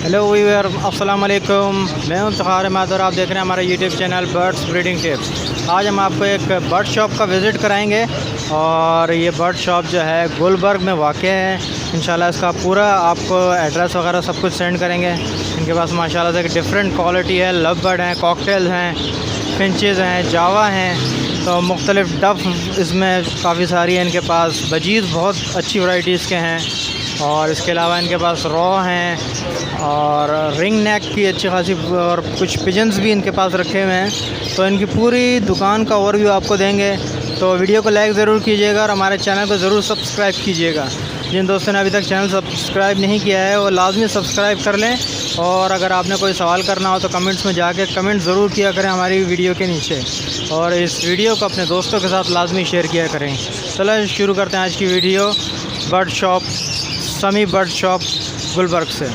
Hello viewer, अस्सलाम वालेकुम। मैं हूं इफ्तिखार अहमद और आप देख रहे हैं हमारा YouTube channel birds breeding tips. आज हम आपको एक बर्ड शॉप का विज़िट कराएंगे और ये बर्ड शॉप जो है गुलबर्ग में वाक़ है। इंशाल्लाह इसका पूरा आपको एड्रेस वगैरह सब कुछ सेंड करेंगे। इनके पास माशाल्लाह से डिफरेंट क्वालिटी है, लव बर्ड हैं, कॉकटेल हैं, फिंचेस हैं, जावा हैं, तो मुख्तलिफ़ डफ इसमें काफ़ी सारी है इनके पास। बजीज़ बहुत अच्छी वैराइटीज़ के हैं और इसके अलावा इनके पास रॉ हैं और रिंग नेक की अच्छी खासी, और कुछ पिजन्स भी इनके पास रखे हुए हैं। तो इनकी पूरी दुकान का ओवरव्यू आपको देंगे, तो वीडियो को लाइक ज़रूर कीजिएगा और हमारे चैनल को ज़रूर सब्सक्राइब कीजिएगा। जिन दोस्तों ने अभी तक चैनल सब्सक्राइब नहीं किया है वो लाजमी सब्सक्राइब कर लें, और अगर आपने कोई सवाल करना हो तो कमेंट्स में जाके कमेंट ज़रूर किया करें हमारी वीडियो के नीचे, और इस वीडियो को अपने दोस्तों के साथ लाजमी शेयर किया करें। चलो शुरू करते हैं आज की वीडियो बर्ड शॉप, समी बर्ड शॉप गुलबर्ग से।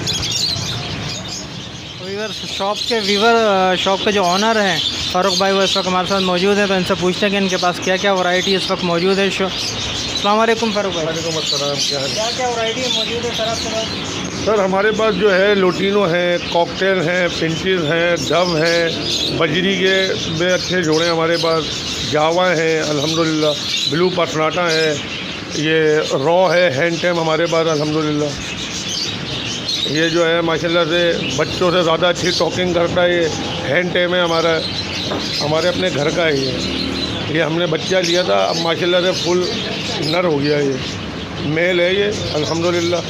शॉप के जो ऑनर हैं फ़ारूक भाई, वो इस वक्त हमारे साथ मौजूद हैं, तो इनसे पूछते हैं कि इनके पास क्या क्या वैरायटी इस वक्त मौजूद है। अस्सलाम वालेकुम फ़ारूक भाई। वालेकुम अस्सलाम। क्या क्या वैरायटी मौजूद है सर आपके पास? सर हमारे पास जो है लोटिनो है, कॉकटेल हैं, फिंचेस हैं, डव हैं, बजरी के में अच्छे जोड़े हमारे पास, जावा हैं अल्हम्दुलिल्लाह, ब्लू पसनाटा है, ये रॉ है, हैंड टेम हमारे पास अल्हम्दुलिल्लाह। ये जो है माशाल्लाह से बच्चों से ज़्यादा अच्छी टॉकिंग करता है। ये हैंड टेम है हमारे अपने घर का है। ये हमने बच्चा लिया था, अब माशाल्लाह से फुल नर हो गया। ये मेल है ये अल्हम्दुलिल्लाह।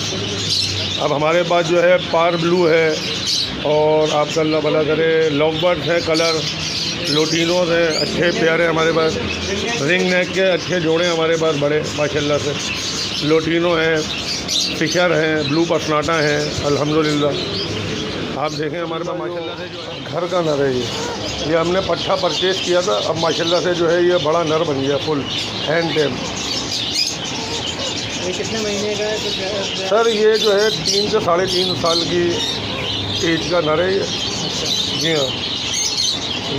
अब हमारे पास जो है पार ब्लू है, और आपका अल्लाह भला करे लॉकबर्ड्स है, कलर लोटिनोज हैं, अच्छे प्यारे हमारे पास। रिंग नेक के अच्छे जोड़े हमारे पास बड़े माशाल्लाह से। लोटिनो हैं, फिशर हैं, ब्लू पसनाटा हैं अल्हम्दुलिल्लाह। आप देखें हमारे पास माशाल्लाह से जो है घर का नर है। ये हमने पट्ठा परचेज़ किया था, अब माशाल्लाह से जो है ये बड़ा नर बन गया फुल हैंड टेम। ये कितने महीने का है सर ये जो है 3 से 3.5 साल की एज का नर है ये। जी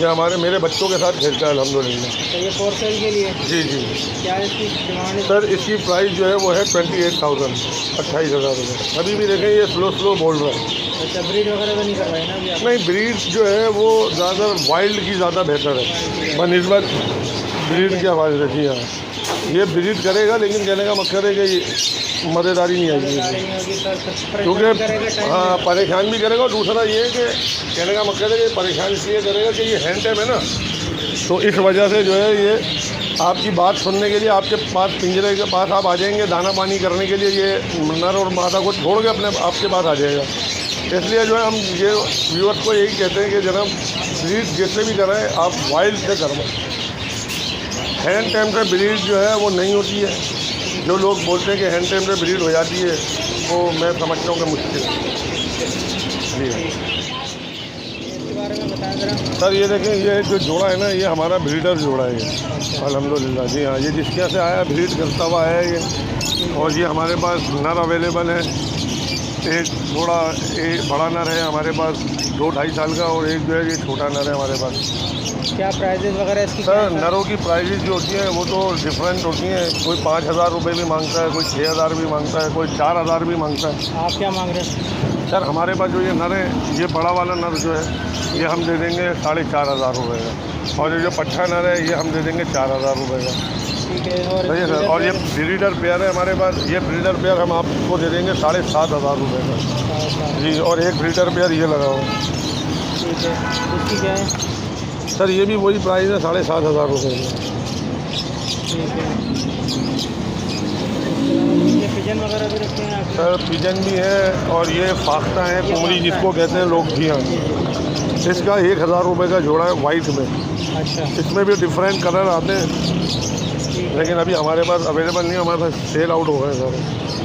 हाँ, ये मेरे बच्चों के साथ खेलता है अल्हम्दुलिल्लाह। तो ये फॉर सेल के लिए? जी जी। क्या इसकी डिमांड है? सर इसकी प्राइस जो है वो है 28,000, 28,000 रुपये। अभी भी देखें ये स्लो बोल रहा है। अच्छा, ब्रीड वगैरह तो नहीं करवाई ना अभी आप? नहीं, ब्रीड जो है वो ज़्यादा वाइल्ड की ज़्यादा बेहतर है बनिस्बत ब्रीड के हवाले से। जी हाँ, ये ब्रीड करेगा, लेकिन कहने का मकसद है कि मज़ेदारी नहीं आएगी, क्योंकि हाँ परेशान भी करेगा। और दूसरा ये है कि कहने का मकसद है कि परेशान इसलिए करेगा कि ये हैंड टेम है ना, तो इस वजह से जो है ये आपकी बात सुनने के लिए आपके पास पिंजरे के पास आप आ जाएंगे, दाना पानी करने के लिए ये नर और मादा को छोड़ के अपने आपके पास आ जाएगा। इसलिए जो है हम ये व्यूअर्स को यही कहते हैं कि जनाब ब्रीड जैसे भी कराएं आप वाइल्ड से करवाएं। हैंड टेम से ब्रीड जो है वो नहीं होती है। जो लोग बोलते हैं कि हैंड टेम से ब्रीड हो जाती है, वो मैं समझता हूँ कि मुश्किल है। जी सर ये देखें, ये जो जोड़ा है ना, ये हमारा ब्रीडर जोड़ा है ये अल्हम्दुलिल्लाह। जी हाँ, ये जिसके यहाँ से आया ब्रीड करता हुआ है ये। और ये हमारे पास नर अवेलेबल है। एक बड़ा नर है हमारे पास 2-2.5 साल का, और एक जो है ये छोटा नर है हमारे पास। क्या प्राइजेस वगैरह इसकी? सर नरों की प्राइजेस जो होती हैं वो तो डिफरेंट होती हैं। कोई 5,000 रुपये भी मांगता है, कोई 6,000 भी मांगता है, कोई 4,000 भी मांगता है। आप क्या मांग रहे हैं? सर हमारे पास जो ये नर है, ये बड़ा वाला नर जो है ये हम दे देंगे 4,500 रुपये का, और ये जो पट्ठा नर है ये हम दे देंगे 4,000 रुपये का। ठीक है। सही है सर। और ये ब्रीडर पेयर है हमारे पास, ये ब्रीडर पेयर हम आपको दे देंगे 7,500 रुपये का। जी, और एक ब्रीडर पेयर ये लगा हुआ है। ठीक है। इसकी क्या है? सर ये भी वही प्राइस है 7,500 रुपये का। ठीक है। ये पिजन वगैरह भी रखते हैं आप? सर पिजन भी है, और ये फाख्ता है, कुमरी जिसको कहते हैं लोग। जी हाँ, इसका 1,000 रुपये का जोड़ा है वाइट में। अच्छा। इसमें भी डिफरेंट कलर आते हैं, लेकिन अभी हमारे पास अवेलेबल नहीं है, हमारे पास सेल आउट हो गए सर।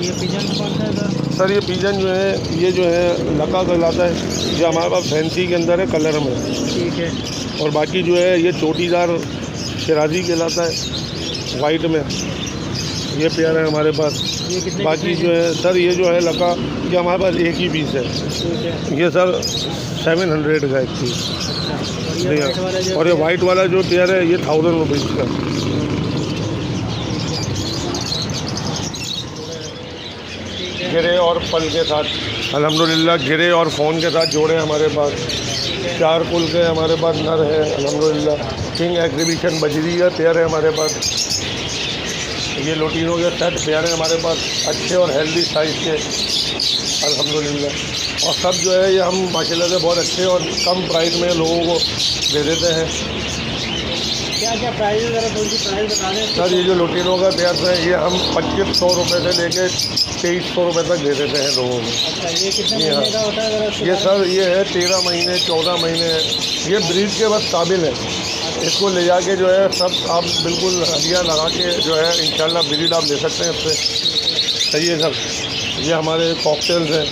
ये पिजन कौन सा है सर? सर ये पिजन जो है ये जो है लका कहलाता है, ये हमारे पास फैंसी के अंदर है कलर में। ठीक है। और बाकी जो है ये चोटीदार शिराजी कहलाता है वाइट में। ये पेयर है हमारे पास। बाकी जो है सर ये जो है लका, ये हमारे पास एक ही पीस है। ठीक है। ये सर 700 का एक पीस। अच्छा। और ये वाइट वाला जो पेयर है ये 1,000 रुपीज़ का। गिरे और पल के साथ अल्हम्दुलिल्लाह गिरे और फ़ोन के साथ जोड़े हमारे पास। 4 कुल के हमारे पास नर है अल्हम्दुलिल्लाह। किंग एग्जीबिशन बजरी का पेयर है हमारे पास। ये लोटिनो के सेट पेयर है हमारे पास, अच्छे और हेल्दी साइज़ के अल्हम्दुलिल्लाह। और सब जो है ये हम माशाल्लाह से बहुत अच्छे और कम प्राइस में लोगों को दे देते हैं। क्या क्या प्राइस है, ज़रा थोड़ी सी प्राइस बता दें सर ये जो लोटिनो का पेयर है ये हम 2500 रुपये से लेके 2300 रुपये तक दे देते हैं लोगों को। अच्छा, ये कितने महीने का होता है ज़रा उसके ये बारे सर ये है 13 महीने 14 महीने, ये ब्रीड के बस काबिल है। इसको ले जाके जो है सब आप बिल्कुल हदिया लगा के जो है इंशाल्लाह ब्रीड आप ले सकते हैं इससे। सही है सर। ये हमारे कॉकटेल्स हैं,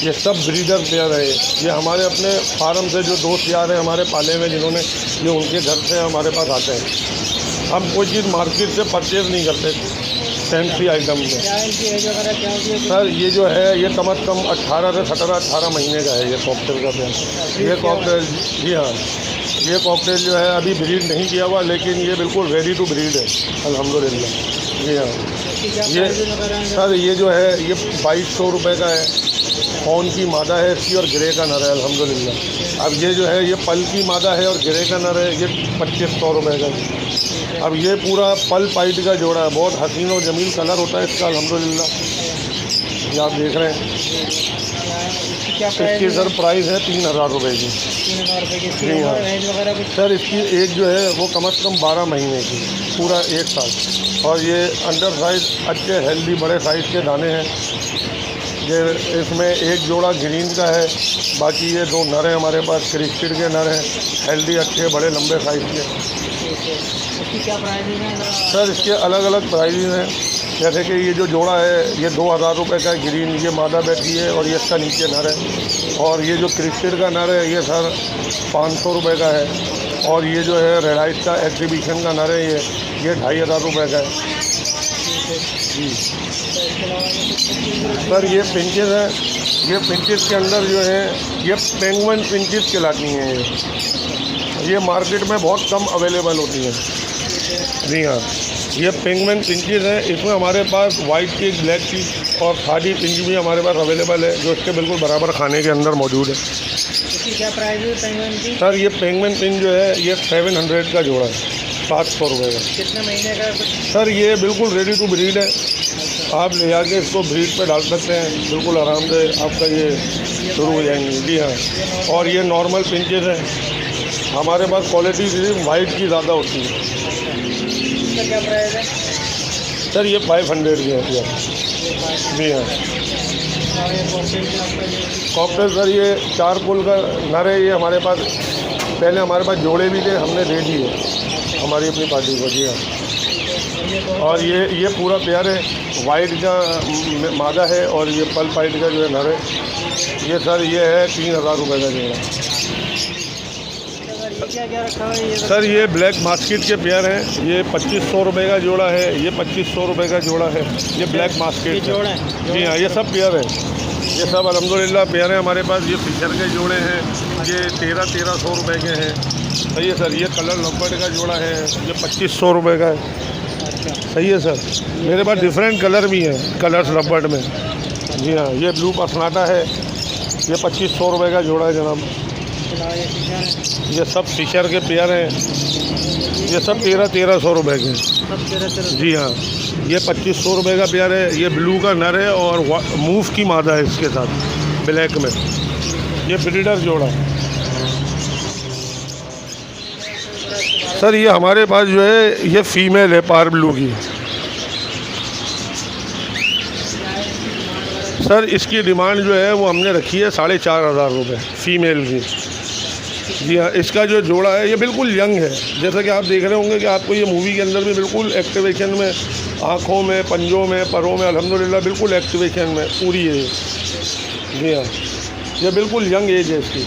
ये सब ब्रीडर पेयर है। ये हमारे अपने फार्म से जो दोस्त यार हैं हमारे पाले में जिन्होंने, ये उनके घर से हमारे पास आते हैं। हम कोई चीज़ मार्केट से परचेज़ नहीं करते फैंसी आइटम में। क्या इनकी एज वगैरह क्या होती है? सर ये जो है ये कम अज़ कम 18 से 18 महीने का है ये कॉकटेल का पेयर। ये कॉकटेल, जी हाँ, ये कॉकटेल जो है अभी ब्रीड नहीं किया हुआ, लेकिन ये बिल्कुल रेडी टू ब्रीड है अल्हम्दुलिल्लाह। जी हाँ। ये सर ये जो है ये 2200 रुपये का है। फ़ोन की मादा है इसकी और ग्रे का नर है अल्हम्दुलिल्लाह। अब ये जो है ये पल की मादा है और ग्रे का नर है, ये 2500 रुपये का। अब ये पूरा पल पाइट का जोड़ा है, बहुत हसीन और जमील कलर होता है इसका अल्हम्दुलिल्लाह। ये आप देख रहे हैं। क्या इसकी सर प्राइस है 3000 रुपये की। 3000 रुपये की। जी हाँ। एज वगैरह कुछ? सर इसकी एज जो है वो कम अज़ कम 12 महीने की, पूरा 1 साल। और ये अंडर साइज़ अच्छे हेल्दी बड़े साइज़ के दाने हैं। ये इसमें एक जोड़ा ग्रीन का है, बाकी ये 2 नर हैं हमारे पास, क्रिस्टेड के नर हैं, हेल्दी अच्छे बड़े लंबे साइज़ के। इसकी क्या प्राइस है? सर इसके अलग अलग प्राइस हैं, जैसे कि ये जो जोड़ा है ये 2000 रुपये का है ग्रीन, ये मादा बैठी है और ये इसका नीचे नर है। और ये जो क्रिस्टेड का नर है ये सर 500 रुपये का है। और ये जो है रेड आइस का एग्जीबिशन का नर है ये 2500 रुपये का है। जी सर ये पिंचेस हैं, ये पिंचेस के अंदर जो है ये पेंगुइन पिंचेस कहलाती हैं। ये मार्केट में बहुत कम अवेलेबल होती हैं। जी हाँ, ये पेंगुइन पिंचेस हैं। इसमें हमारे पास वाइट पिंक, ब्लैक पिंक और खादी पिंच भी हमारे पास अवेलेबल है, जो इसके बिल्कुल बराबर खाने के अंदर मौजूद है। इसकी क्या प्राइस है पेंगुइन की? सर ये पेंगुइन पिंच जो है ये 700 का जोड़ा है, 700 रुपये का। कितने महीने का? सर ये बिल्कुल रेडी टू ब्रीड है, आप ले जाके इसको ब्रीड पे डाल सकते हैं, बिल्कुल आराम से आपका ये शुरू हो जाएंगे। जी हाँ। और ये नॉर्मल पिंचेस हैं हमारे पास, क्वालिटी सिर्फ वाइट की ज़्यादा होती है। इसका क्या प्राइस है? सर ये 500 की होती है। जी हाँ। और ये कॉकटेल सर ये 4 कुल का नर है। ये हमारे पास पहले हमारे पास जोड़े भी थे, हमने दे दिए हमारी अपनी पार्टी को। जी हाँ। और ये पूरा पेयर है, वाइट का मादा है और ये पल पाइट का जो है नर है। ये सर ये है 3000 रुपये का जोड़ा। क्या रखा हुआ है? सर ये ब्लैक मास्किट के पेयर हैं, ये 2500 रुपये का जोड़ा है, ये 2500 रुपये का जोड़ा है। ये ब्लैक मास्किट जोड़ा है? जी हाँ, ये सब पेयर है। ये सब अल्हम्दुलिल्लाह पेयर है हमारे पास। ये फिशर के जोड़े हैं, ये 1300 रुपये के हैं। सही है सर। ये कलर लंबर्ड का जोड़ा है, ये 2500 रुपये का है। सही है सर। मेरे पास डिफरेंट कलर भी हैं, कलर्स लंबर्ड में। जी हाँ। ये ब्लू पसनाटा है, ये 2500 रुपये का जोड़ा है जनाब। ये सब फिशर के पेयर हैं, ये सब 1300 रुपये के। जी हाँ। ये 2500 रुपये का पेयर है। ये ब्लू का नर है और मूव की मादा है इसके साथ ब्लैक में। ये ब्रीडर जोड़ा है। सर ये हमारे पास जो है ये फीमेल है पार ब्लू की। सर इसकी डिमांड जो है वो हमने रखी है 4500 रुपये फीमेल की। जी हाँ। इसका जो जोड़ा है ये बिल्कुल यंग है, जैसा कि आप देख रहे होंगे कि आपको ये मूवी के अंदर भी बिल्कुल एक्टिवेशन में, आँखों में, पंजों में, परों में अल्हम्दुलिल्लाह बिल्कुल एक्टिवेशन में पूरी है। जी हाँ। ये बिल्कुल यंग एज है इसकी।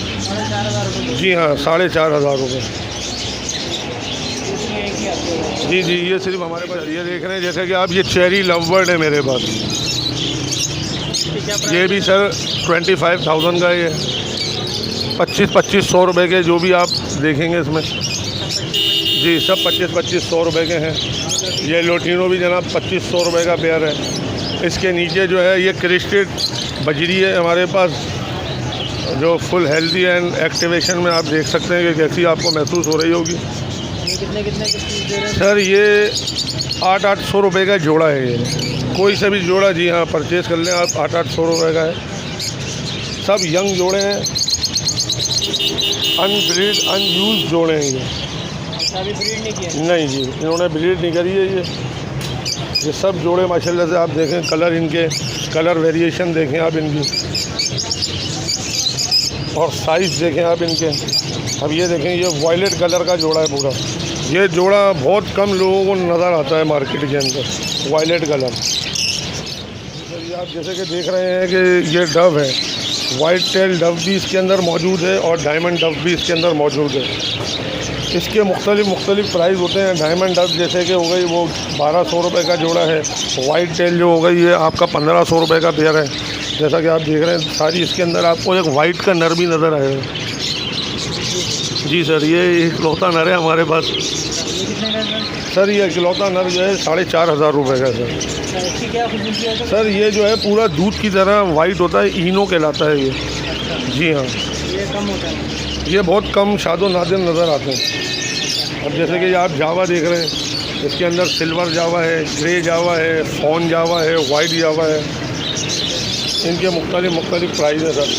जी हाँ। 4500 रुपये। जी ये सिर्फ हमारे पास ये देख रहे हैं, जैसे कि आप ये चेरी लवबर्ड है मेरे पास। ये भी सर 25,000 का है। 2500 रुपये के जो भी आप देखेंगे इसमें। जी सब 2500 रुपये के हैं। ये लोटिनो भी जनाब 2500 रुपये का पेयर है। इसके नीचे जो है ये क्रिस्टेड बजरी है हमारे पास, जो फुल हेल्दी एंड एक्टिवेशन में आप देख सकते हैं कि कैसी आपको महसूस हो रही होगी। ये कितने के पीस दे रहे हैं? सर ये 800 रुपये का जोड़ा है। ये कोई सा भी जोड़ा, जी हाँ, परचेज़ कर लें आप, 800 रुपये का है। सब यंग जोड़े हैं, अनब्रीड अनयूज जोड़े हैं। अभी ब्रीड नहीं किया? नहीं जी, इन्होंने ब्रीड नहीं करी है। ये सब जोड़े माशाल्लाह से आप देखें, कलर इनके, कलर वेरिएशन देखें आप इनकी, और साइज़ देखें आप इनके। अब ये देखें, ये वायलेट कलर का जोड़ा है पूरा। ये जोड़ा बहुत कम लोगों को नज़र आता है मार्केट के अंदर, वायलेट कलर। ये आप जैसे कि देख रहे हैं कि ये डव है, वाइट टेल डव भी इसके अंदर मौजूद है और डायमंड डव भी इसके अंदर मौजूद है। इसके मुख्तलिफ प्राइस होते हैं। डायमंड डव जैसे कि हो गई वो 1200 रुपये का जोड़ा है। वाइट टेल जो हो गई ये आपका 1500 रुपये का पेयर है। जैसा कि आप देख रहे हैं सारी, इसके अंदर आपको एक वाइट का नर भी नज़र आएगा। जी सर, ये इकलौता नर है हमारे पास। सर ये इकलौता नर जो है 4500 रुपये का सर। सर ये जो है पूरा दूध की तरह वाइट होता है, इनो कहलाता है ये। जी हाँ, ये कम होता है, ये बहुत कम शादो नादिर नज़र आते हैं। अब जैसे कि आप जावा देख रहे हैं, इसके अंदर सिल्वर जावा है, ग्रे जावा है, फॉन जावा है, वाइट जावा है। इनके मुख्तलिफ प्राइस है सर।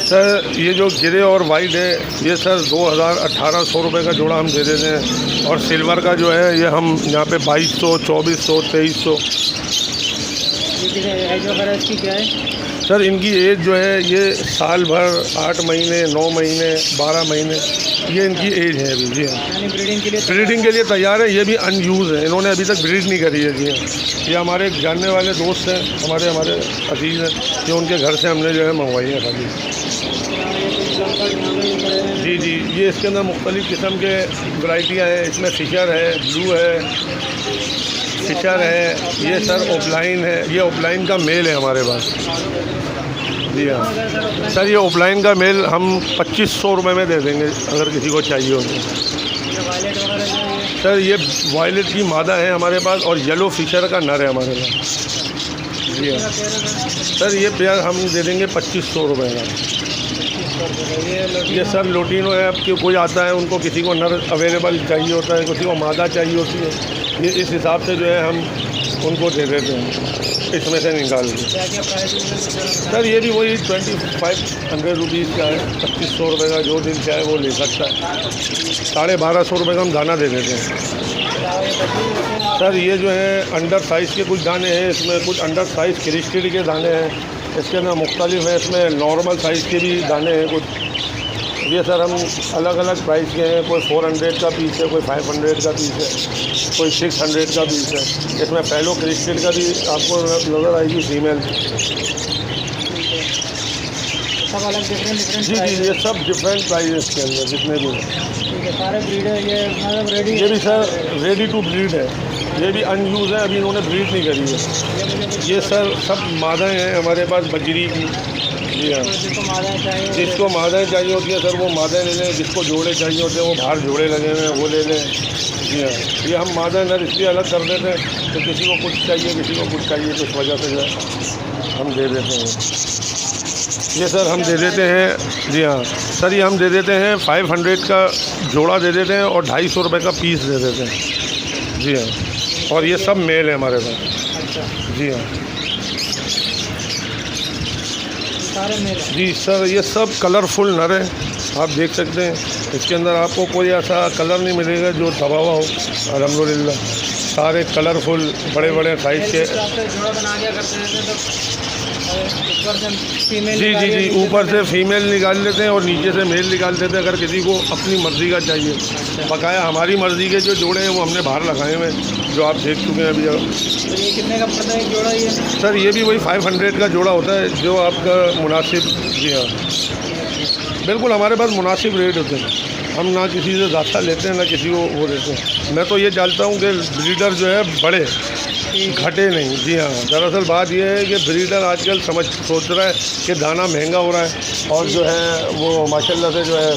सर ये जो ग्रे और वाइट है ये सर 2800 रुपये का जोड़ा हम दे देते हैं। और सिल्वर का जो है ये हम यहाँ पे 2200, 2400, 2300। एज वगैरह इसकी क्या है? सर इनकी एज जो है ये साल भर, 8 महीने, 9 महीने, 12 महीने, ये इनकी एज है अभी। जी हाँ, यानी ब्रीडिंग के लिए तैयार है। ये भी अनयूज़ है, इन्होंने अभी तक ब्रीड नहीं करी है। जी हाँ, ये हमारे एक जानने वाले दोस्त हैं, हमारे अजीज़ हैं, ये उनके घर से हमने जो है मंगवाई है खाली। जी, ये इसके अंदर मुख्तलिफ़ किस्म के वैरायटियाँ हैं। इसमें फिशर है, ब्लू है, फिशर है, ये सर ओपलाइन है। ये ओपलाइन का मेल है हमारे पास। जी हाँ सर, ये ओपलाइन का मेल हम 2500 रुपये में दे देंगे अगर किसी को चाहिए हो तो। सर ये वायलेट की मादा है हमारे पास और येलो फिशर का नर है हमारे पास। जी हाँ सर, ये पेयर हम दे देंगे 2500 रुपये का। ये सर लोटिनो है। अब कोई आता है, उनको किसी को नर अवेलेबल चाहिए होता है, किसी को मादा चाहिए होती है, ये इस हिसाब से जो है हम उनको दे देते हैं इसमें से निकाल के। सर ये भी वही 2500 रुपीज़ का है, 2500 रुपये का। जो दिन चाहे वो ले सकता है। 1250 रुपये का हम दाना दे देते हैं। सर ये जो है अंडर साइज़ के कुछ दाने हैं, इसमें कुछ अंडर साइज़ क्रिस्टल के दाने हैं। इसके अंदर मुख्तलिफ है, इसमें नॉर्मल साइज़ के भी दाने हैं कुछ। ये सर हम अलग अलग प्राइस के हैं। कोई 400 का पीस है, कोई 500 का पीस है, कोई 600 का पीस है। इसमें फेलो क्रिस्टल का भी आपको नज़र आएगी फीमेल। सब अलग डिफरेंट जी, ये सब डिफरेंट प्राइस के अंदर जितने भी हैं। सारे ब्रीड है ये, मतलब रेडी। ये भी सर रेडी टू ब्रीड है। ये भी अनयूज़ है, अभी इन्होंने ब्रीड नहीं करी है। ये सर सब मादाएँ हैं हमारे पास बजरी की। जी हाँ, जिसको मादाएँ चाहिए होती है सर वो मादाएँ ले लें, जिसको जोड़े चाहिए होते हैं वो बाहर जोड़े लगे हुए हैं वो ले लें। जी हाँ, ये हम मादाएँ नर इसलिए अलग कर देते हैं कि किसी को कुछ चाहिए, किसी को कुछ चाहिए, तो इस वजह से जो है हम दे देते हैं। ये सर हम दे देते हैं। जी हाँ सर, ये हम दे देते हैं 500 का जोड़ा दे देते हैं और 250 रुपये का पीस दे देते हैं। जी हाँ, और ये सब मेल है हमारे पास। जी हाँ सारे मेल हैं। जी सर, ये सब कलरफुल नर है, आप देख सकते हैं। इसके अंदर आपको कोई ऐसा कलर नहीं मिलेगा जो दबा हुआ हो। अल्हम्दुलिल्लाह सारे कलरफुल बड़े बड़े साइज़ के। जोड़ा बना दिया करते हैं तो ऊपर से फीमेल। जी, ऊपर से फीमेल निकाल लेते हैं और नीचे से मेल निकाल देते हैं अगर किसी को अपनी मर्ज़ी का चाहिए। बकाया हमारी मर्ज़ी के जो जोड़े हैं वो हमने बाहर लगाए हुए हैं, जो आप देख चुके हैं अभी। तो ये कितने का पड़ता है जोड़ा ये? सर ये भी वही 500 का जोड़ा होता है, जो आपका मुनासिब। जी हाँ बिल्कुल, हमारे पास मुनासिब रेट होते हैं। हम ना किसी से ज़्यादा लेते हैं ना किसी को वो देते हैं। मैं तो ये जानता हूँ कि ब्रीडर जो है बड़े घटे नहीं। जी हाँ, दरअसल बात यह है कि ब्रीडर आजकल सोच रहा है कि दाना महंगा हो रहा है और जो है वो माशाल्लाह से जो है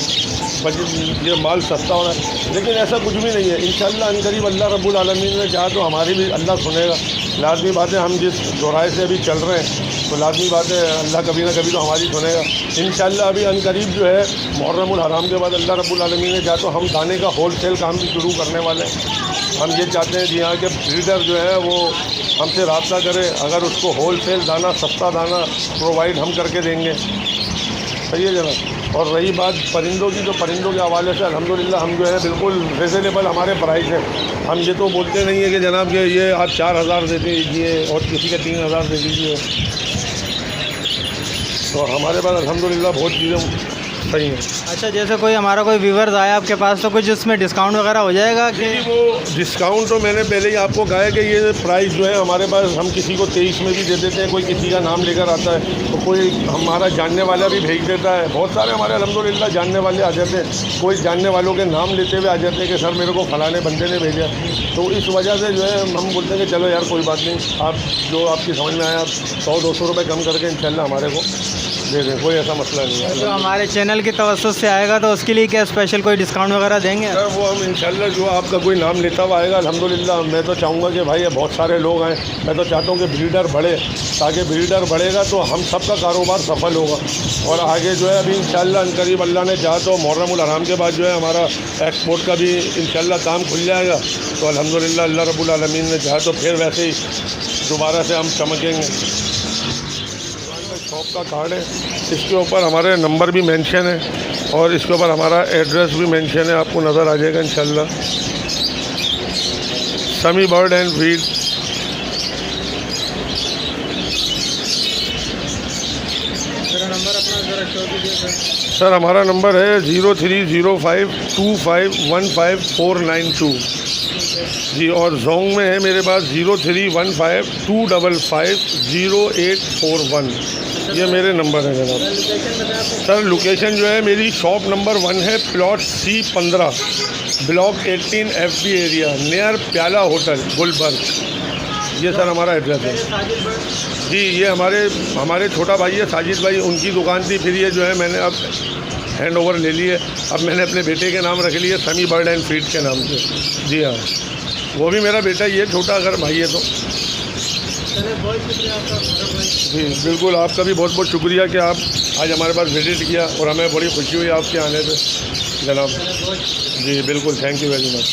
ये माल सस्ता हो रहा है, लेकिन ऐसा कुछ भी नहीं है। इंशाअल्लाह अनकरीब अल्लाह रब्बुल आलमीन ने चाहा तो हमारी भी अल्लाह सुनेगा। लाजमी बात है, हम जिस दोराए से अभी चल रहे हैं तो लाजमी बात है अल्लाह कभी ना कभी तो हमारी सुनेगा। इंशाअल्लाह अभी अनकरीब जो है मुहर्रमुल हराम के बाद अल्लाह रब्बुल आलमीन ने चाहा तो हम दाने का होलसेल काम भी शुरू करने वाले हैं। हम ये चाहते हैं कि यहाँ के ब्रीडर जो है वो हमसे रब्ता करे, अगर उसको होलसेल दाना, सस्ता दाना प्रोवाइड हम करके देंगे। सही है जनाब। और रही बात परिंदों की, तो परिंदों के हवाले से अल्हम्दुलिल्लाह हम जो है बिल्कुल रिजनेबल हमारे प्राइस है। हम ये तो बोलते नहीं है कि जनाब कि ये आप 4,000 दे दीजिए और किसी के 3,000 दे दीजिए। तो हमारे पास अल्हम्दुलिल्लाह बहुत चीज़ें सही है। अच्छा, जैसे कोई हमारा कोई व्यूवर्स आया आपके पास तो कुछ उसमें डिस्काउंट वगैरह हो जाएगा कि? वो डिस्काउंट तो मैंने पहले ही आपको कहा है कि ये प्राइस जो है हमारे पास हम किसी को 23 में भी दे देते हैं। कोई किसी का नाम लेकर आता है तो कोई हमारा जानने वाला भी भेज देता है। बहुत सारे हमारे अल्हम्दुलिल्लाह जानने वाले आ जाते हैं। कोई जानने वालों के नाम लेते हुए आ जाते हैं कि सर मेरे को फलाने बंदे ने भेजा। तो इस वजह से जो है हम बोलते हैं कि चलो यार कोई बात नहीं, आप जो आपकी समझ में आया आप 100-200 रुपये कम करके इंशाल्लाह हमारे को दे दें, कोई ऐसा मसला नहीं है। जो हमारे चैनल की तवज्जुह से आएगा तो उसके लिए क्या स्पेशल कोई डिस्काउंट वगैरह देंगे? सर वो हम इंशाल्लाह जो आपका कोई नाम लेता हुआ आएगा अल्हम्दुलिल्लाह, मैं तो चाहूँगा कि भाई ये बहुत सारे लोग हैं, मैं तो चाहता हूँ कि ब्रीडर बढ़े, ताकि ब्रीडर बढ़ेगा तो हम सब का कारोबार सफल होगा। और आगे जो है अभी इंशाल्लाह अनकरीब अल्लाह ने चाहा तो मुहर्रमुल हराम के बाद जो है हमारा एक्सपोर्ट का भी इंशाल्लाह काम खुल जाएगा। तो अल्हम्दुलिल्लाह अल्लाह रब्बुल आलमीन ने चाहा तो फिर वैसे ही दोबारा से हम चमकेंगे। शॉप का कार्ड है, इसके ऊपर हमारे नंबर भी मेंशन है और इसके ऊपर हमारा एड्रेस भी मेंशन है, आपको नज़र आ जाएगा इंशाल्लाह। समी बर्ड एंड फीड। नंबर अपना ज़रा शो कीजिए सर। हमारा नंबर है 030525159492 जी, और जोंग में है मेरे पास 031525500841। ये मेरे नंबर है जनाब। सर लोकेशन जो है मेरी शॉप नंबर 1 है, plot C15, block 18 FB area, near प्याला होटल, गुलबर्ग। ये सर हमारा एड्रेस है जी। ये हमारे छोटा भाई है साजिद भाई, उनकी दुकान थी, फिर ये जो है मैंने अब हैंड ओवर ले लिए। अब मैंने अपने बेटे के नाम रख लिए समी बर्ड एंड फीड के नाम से। जी हाँ, वो भी मेरा बेटा ही है, छोटा अगर भाई है तो। जी बिल्कुल, आपका भी बहुत बहुत शुक्रिया कि आप आज हमारे पास विज़िट किया और हमें बड़ी खुशी हुई आपके आने पे जनाब। जी बिल्कुल, थैंक यू वेरी मच।